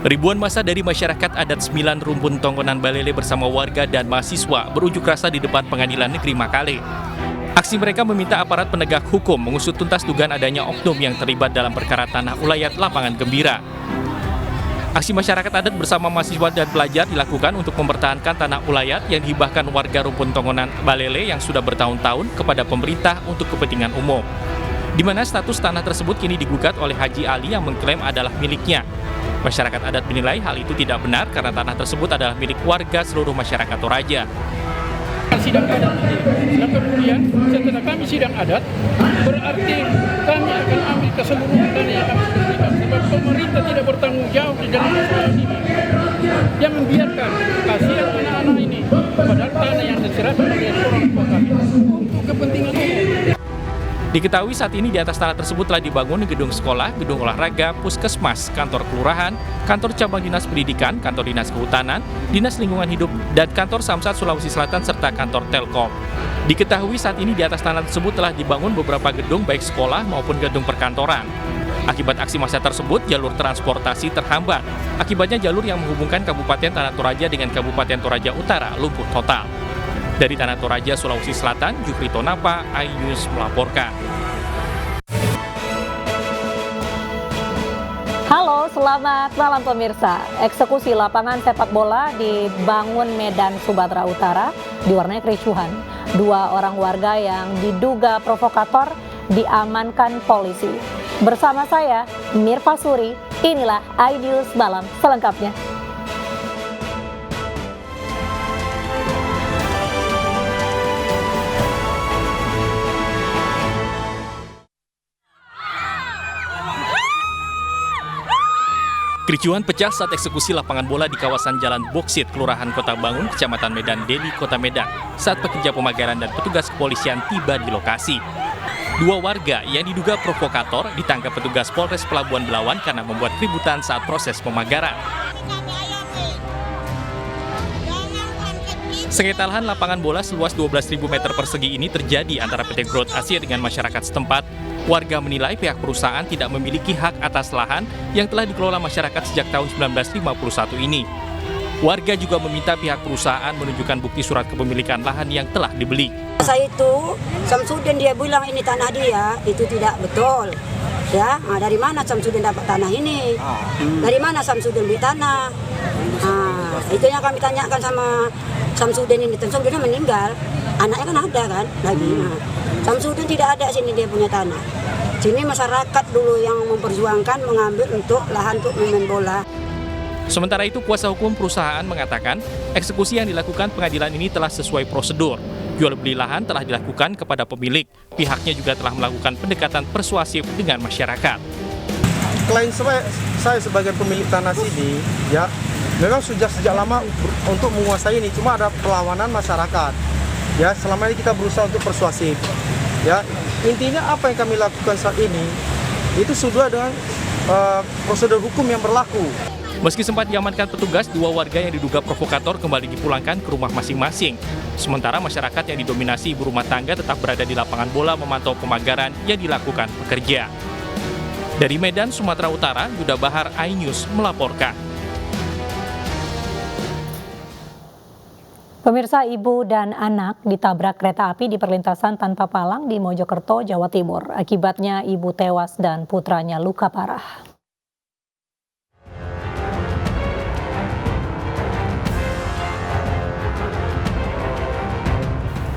Ribuan massa dari masyarakat adat 9 Rumpun Tongkonan Balele bersama warga dan mahasiswa berunjuk rasa di depan Pengadilan Negeri Makale. Aksi mereka meminta aparat penegak hukum mengusut tuntas dugaan adanya oknum yang terlibat dalam perkara tanah ulayat Lapangan Gembira. Aksi masyarakat adat bersama mahasiswa dan pelajar dilakukan untuk mempertahankan tanah ulayat yang dihibahkan warga Rumpun Tongkonan Balele yang sudah bertahun-tahun kepada pemerintah untuk kepentingan umum. Di mana status tanah tersebut kini digugat oleh Haji Ali yang mengklaim adalah miliknya. Masyarakat adat menilai hal itu tidak benar karena tanah tersebut adalah milik warga seluruh masyarakat Toraja. Sidang adat ini, dan kemudian setelah kami sidang adat, berarti kami akan ambil keseluruhan dana yang kami berikan. Sebab pemerintah tidak bertanggung jawab di dalam masalah ini. Jangan biarkan kasihan anak-anak ini, padahal tanah yang diserahkan oleh orang tua kami untuk kepentingan umum. Diketahui saat ini di atas tanah tersebut telah dibangun gedung sekolah, gedung olahraga, puskesmas, kantor kelurahan, kantor cabang dinas pendidikan, kantor dinas kehutanan, dinas lingkungan hidup, dan kantor Samsat Sulawesi Selatan serta kantor Telkom. Diketahui saat ini di atas tanah tersebut telah dibangun beberapa gedung baik sekolah maupun gedung perkantoran. Akibat aksi massa tersebut, jalur transportasi terhambat. Akibatnya jalur yang menghubungkan Kabupaten Tanah Toraja dengan Kabupaten Toraja Utara lumpuh total. Dari Tanah Toraja, Sulawesi Selatan, Jukrito Napa, iNews melaporkan. Halo, selamat malam pemirsa. Eksekusi lapangan sepak bola di Bangun Medan, Sumatera Utara diwarnai kericuhan. 2 orang warga yang diduga provokator diamankan polisi. Bersama saya, Mirfa Suri, inilah iNews Malam selengkapnya. Kericuhan pecah saat eksekusi lapangan bola di kawasan Jalan Boksit, Kelurahan Kota Bangun, Kecamatan Medan Deli, Kota Medan, saat pekerja pemagaran dan petugas kepolisian tiba di lokasi. 2 warga yang diduga provokator ditangkap petugas Polres Pelabuhan Belawan karena membuat keributan saat proses pemagaran. Sengketa lahan lapangan bola seluas 12.000 meter persegi ini terjadi antara PT Growth Asia dengan masyarakat setempat. Warga menilai pihak perusahaan tidak memiliki hak atas lahan yang telah dikelola masyarakat sejak tahun 1951 ini. Warga juga meminta pihak perusahaan menunjukkan bukti surat kepemilikan lahan yang telah dibeli. Saya itu, Samsudin dia bilang ini tanah dia, itu tidak betul. Ya, dari mana Samsudin dapat tanah ini? Dari mana Samsudin beli tanah? Itu yang kami tanyakan sama Samsudin ini. Samsudin meninggal, anaknya kan ada kan lagi. Samsudin tidak ada sini dia punya tanah. Sini masyarakat dulu yang memperjuangkan mengambil untuk lahan untuk main bola. Sementara itu, kuasa hukum perusahaan mengatakan eksekusi yang dilakukan pengadilan ini telah sesuai prosedur. Jual beli lahan telah dilakukan kepada pemilik. Pihaknya juga telah melakukan pendekatan persuasif dengan masyarakat. Klien saya sebagai pemilik tanah sini, ya memang sudah sejak lama untuk menguasai ini. Cuma ada perlawanan masyarakat. Ya, selama ini kita berusaha untuk persuasif. Ya, intinya apa yang kami lakukan saat ini itu sudah dengan prosedur hukum yang berlaku. Meski sempat diamankan petugas, 2 warga yang diduga provokator kembali dipulangkan ke rumah masing-masing. Sementara masyarakat yang didominasi ibu rumah tangga tetap berada di lapangan bola memantau pemagaran yang dilakukan pekerja. Dari Medan, Sumatera Utara, Yuda Bahar, iNews melaporkan. Pemirsa, ibu dan anak ditabrak kereta api di perlintasan tanpa palang di Mojokerto, Jawa Timur. Akibatnya ibu tewas dan putranya luka parah.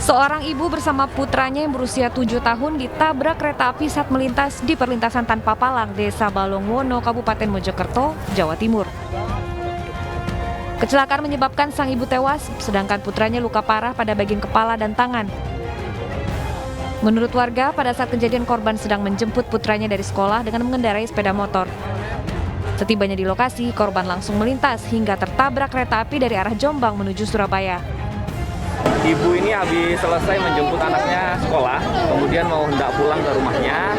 Seorang ibu bersama putranya yang berusia 7 tahun ditabrak kereta api saat melintas di perlintasan tanpa palang Desa Balongwono, Kabupaten Mojokerto, Jawa Timur. Kecelakaan menyebabkan sang ibu tewas, sedangkan putranya luka parah pada bagian kepala dan tangan. Menurut warga, pada saat kejadian korban sedang menjemput putranya dari sekolah dengan mengendarai sepeda motor. Setibanya di lokasi, korban langsung melintas hingga tertabrak kereta api dari arah Jombang menuju Surabaya. Ibu ini habis selesai menjemput anaknya sekolah, kemudian mau hendak pulang ke rumahnya,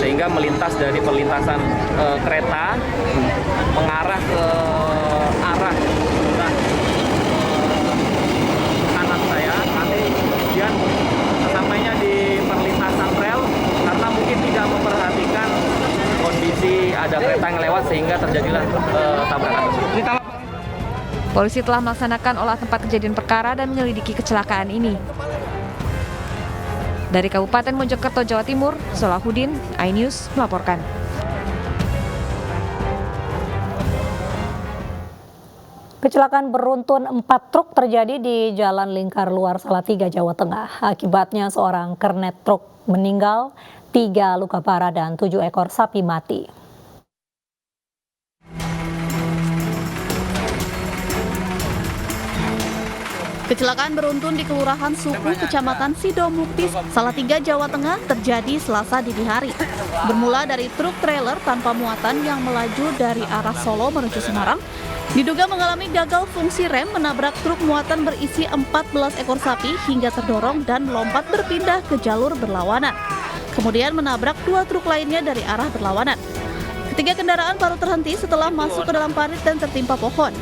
sehingga melintas dari perlintasan kereta mengarah ke arah kanan saya. Nanti kemudian sesampainya di perlintasan rel, karena mungkin tidak memperhatikan kereta yang lewat sehingga terjadilah tabrakan tersebut. Polisi telah melaksanakan olah tempat kejadian perkara dan menyelidiki kecelakaan ini. Dari Kabupaten Mojokerto, Jawa Timur, Solahuddin, iNews melaporkan. Kecelakaan beruntun 4 truk terjadi di Jalan Lingkar Luar Salatiga, Jawa Tengah. Akibatnya seorang kernet truk meninggal, 3 luka parah dan 7 ekor sapi mati. Kecelakaan beruntun di Kelurahan Suku, Kecamatan Sidomukti, Salatiga, Jawa Tengah terjadi Selasa dini hari. Bermula dari truk trailer tanpa muatan yang melaju dari arah Solo menuju Semarang, diduga mengalami gagal fungsi rem menabrak truk muatan berisi 14 ekor sapi hingga terdorong dan melompat berpindah ke jalur berlawanan. Kemudian menabrak 2 truk lainnya dari arah berlawanan. Ketiga kendaraan baru terhenti setelah masuk ke dalam parit dan tertimpa pohon.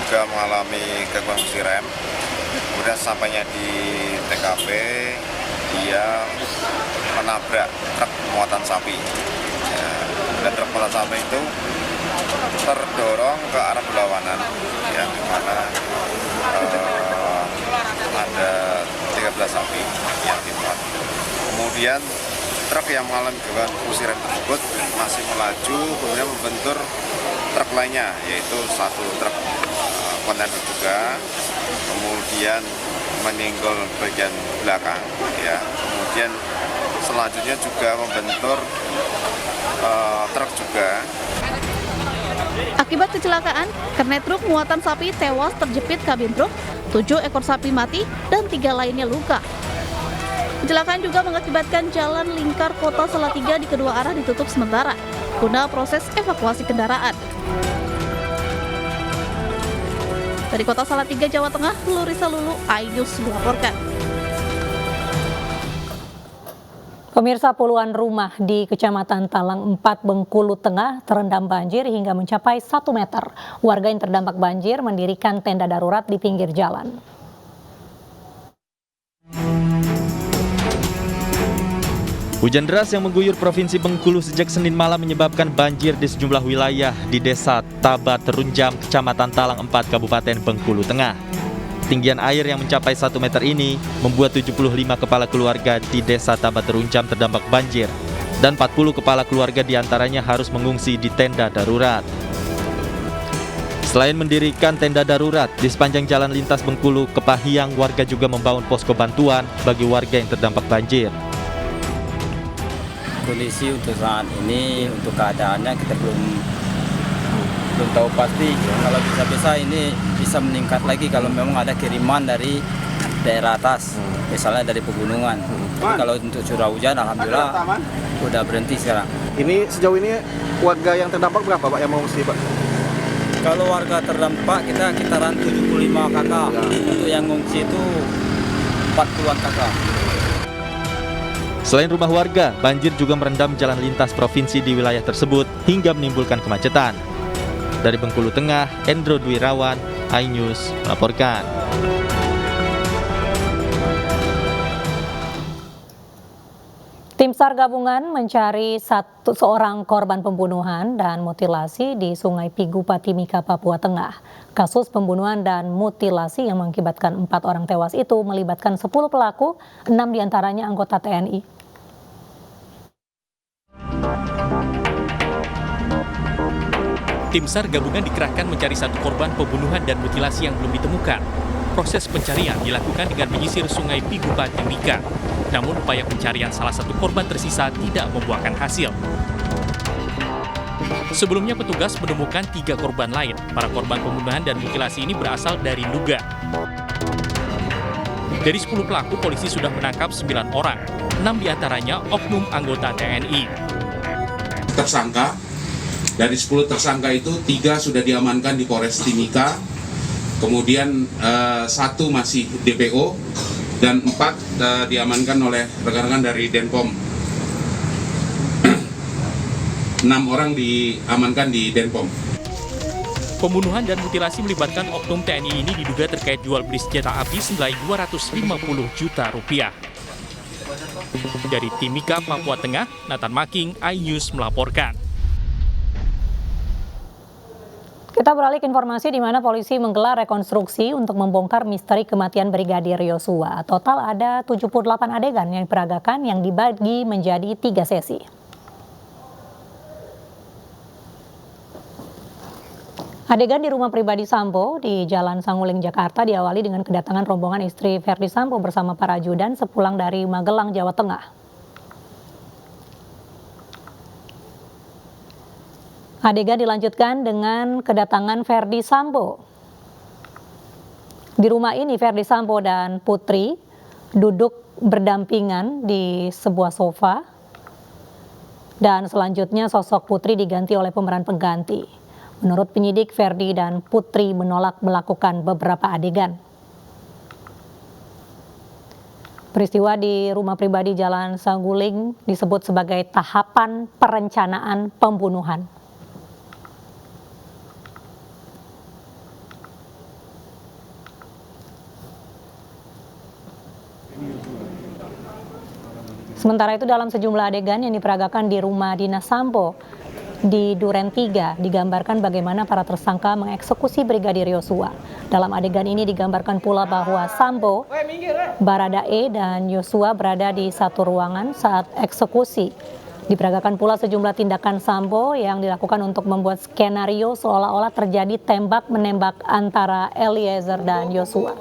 Juga mengalami gangguan fungsi rem, kemudian sampainya di TKP dia menabrak truk muatan sapi. Dan truk muatan sapi itu terdorong ke arah berlawanan, ya, di mana ada 13 sapi yang dimuat. Kemudian truk yang mengalami gangguan fungsi rem tersebut masih melaju, kemudian membentur truk lainnya, yaitu 1 truk kontainer juga, kemudian meninggol bagian belakang, ya. Kemudian selanjutnya juga membentur truk juga. Akibat kecelakaan, kernet truk muatan sapi tewas terjepit kabin truk, 7 ekor sapi mati dan 3 lainnya luka. Kecelakaan juga mengakibatkan jalan lingkar kota Salatiga di kedua arah ditutup sementara guna proses evakuasi kendaraan. Dari kota Salatiga, Jawa Tengah, Lurisa Lulu, iNews melaporkan. Pemirsa, puluhan rumah di Kecamatan Talang 4, Bengkulu Tengah terendam banjir hingga mencapai 1 meter. Warga yang terdampak banjir mendirikan tenda darurat di pinggir jalan. Hujan deras yang mengguyur Provinsi Bengkulu sejak Senin malam menyebabkan banjir di sejumlah wilayah di Desa Tabat Runjam, Kecamatan Talang 4, Kabupaten Bengkulu Tengah. Ketinggian air yang mencapai 1 meter ini membuat 75 kepala keluarga di Desa Tabat Runjam terdampak banjir dan 40 kepala keluarga diantaranya harus mengungsi di tenda darurat. Selain mendirikan tenda darurat di sepanjang jalan lintas Bengkulu ke Pahiang, warga juga membangun posko bantuan bagi warga yang terdampak banjir. Kondisi untuk saat ini, untuk keadaannya kita belum tahu pasti. Kalau bisa ini bisa meningkat lagi kalau memang ada kiriman dari daerah atas, misalnya dari pegunungan. Tapi kalau untuk curah hujan, alhamdulillah udah berhenti sekarang. Ini sejauh ini warga yang terdampak berapa, Pak, yang mengungsi, Pak? Kalau warga terdampak kita kitaran 75 kakak. Untuk yang mengungsi itu 40-an kakak. Selain rumah warga, banjir juga merendam jalan lintas provinsi di wilayah tersebut hingga menimbulkan kemacetan. Dari Bengkulu Tengah, Endro Dwirawan, iNews melaporkan. Tim SAR gabungan mencari seorang korban pembunuhan dan mutilasi di Sungai Pigu, Timika, Papua Tengah. Kasus pembunuhan dan mutilasi yang mengakibatkan 4 orang tewas itu melibatkan 10 pelaku, 6 diantaranya anggota TNI. Tim SAR gabungan dikerahkan mencari 1 korban pembunuhan dan mutilasi yang belum ditemukan. Proses pencarian dilakukan dengan menyisir Sungai Pigu, Timika. Namun upaya pencarian salah satu korban tersisa tidak membuahkan hasil. Sebelumnya petugas menemukan 3 korban lain. Para korban pembunuhan dan mutilasi ini berasal dari Nduga. Dari 10 pelaku, polisi sudah menangkap 9 orang. 6 diantaranya oknum anggota TNI. Tersangka, dari 10 tersangka itu 3 sudah diamankan di Polres Timika. Kemudian 1 masih DPO dan 4 diamankan oleh rekan-rekan dari Denpom. 6 orang diamankan di Denpom. Pembunuhan dan mutilasi melibatkan oknum TNI ini diduga terkait jual beli senjata api senilai 250 juta rupiah. Dari Timika, Papua Tengah, Nathan Making, iNews melaporkan. Kita beralih ke informasi di mana polisi menggelar rekonstruksi untuk membongkar misteri kematian Brigadir Yosua. Total ada 78 adegan yang diperagakan yang dibagi menjadi 3 sesi. Adegan di rumah pribadi Sambo di Jalan Sanguling, Jakarta diawali dengan kedatangan rombongan istri Verdi Sambo bersama para ajudan sepulang dari Magelang, Jawa Tengah. Adegan dilanjutkan dengan kedatangan Verdi Sambo. Di rumah ini Verdi Sambo dan Putri duduk berdampingan di sebuah sofa dan selanjutnya sosok Putri diganti oleh pemeran pengganti. Menurut penyidik, Verdi dan Putri menolak melakukan beberapa adegan. Peristiwa di rumah pribadi Jalan Sanguling disebut sebagai tahapan perencanaan pembunuhan. Sementara itu dalam sejumlah adegan yang diperagakan di rumah dinas Sambo di Duren 3 digambarkan bagaimana para tersangka mengeksekusi Brigadir Yosua. Dalam adegan ini digambarkan pula bahwa Sambo, Baradae dan Yosua berada di satu ruangan saat eksekusi. Diperagakan pula sejumlah tindakan Sambo yang dilakukan untuk membuat skenario seolah-olah terjadi tembak-menembak antara Eliezer dan Yosua.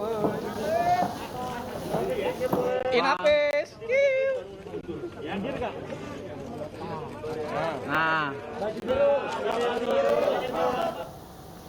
Nah.